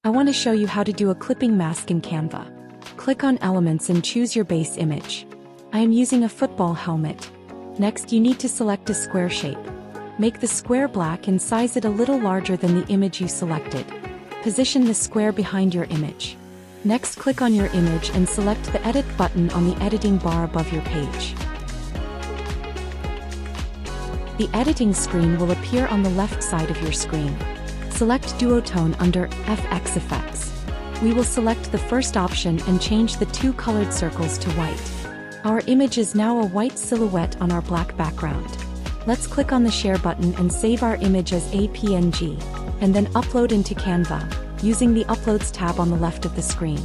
I want to show you how to do a clipping mask in Canva. Click on Elements and choose your base image. I am using a football helmet. Next, you need to select a square shape. Make the square black and size it a little larger than the image you selected. Position the square behind your image. Next, click on your image and select the Edit button on the editing bar above your page. The editing screen will appear on the left side of your screen. Select Duotone under FX Effects. We will select the first option and change the two colored circles to white. Our image is now a white silhouette on our black background. Let's click on the Share button and save our image as a PNG, and then upload into Canva, using the Uploads tab on the left of the screen.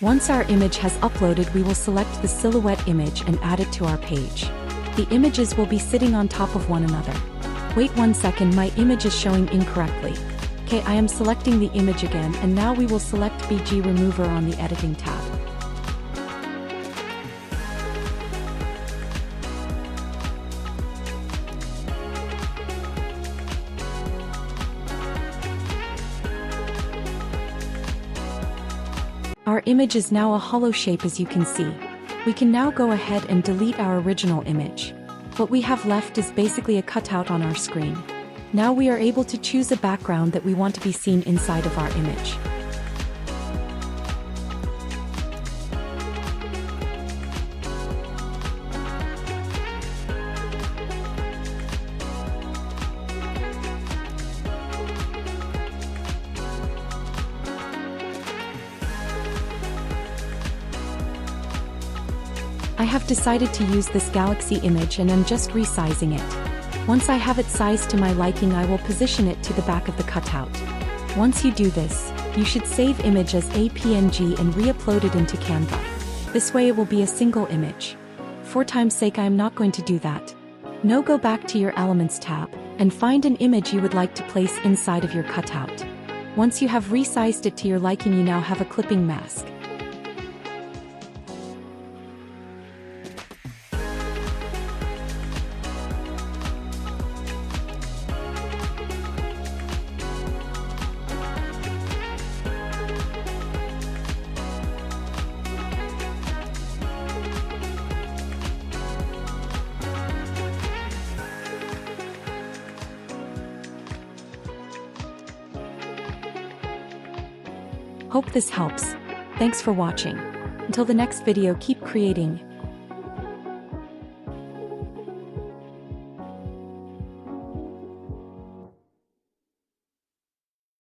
Once our image has uploaded, we will select the silhouette image and add it to our page. The images will be sitting on top of one another. Wait 1 second, my image is showing incorrectly. Okay, I am selecting the image again, and now we will select BG Remover on the Editing tab. Our image is now a hollow shape, as you can see. We can now go ahead and delete our original image. What we have left is basically a cutout on our screen. Now we are able to choose a background that we want to be seen inside of our image. I have decided to use this galaxy image and I'm just resizing it. Once I have it sized to my liking, I will position it to the back of the cutout. Once you do this, you should save image as a PNG and re-upload it into Canva. This way it will be a single image. For time's sake, I am not going to do that. Now go back to your Elements tab and find an image you would like to place inside of your cutout. Once you have resized it to your liking, you now have a clipping mask. Hope this helps. Thanks for watching. Until the next video, keep creating.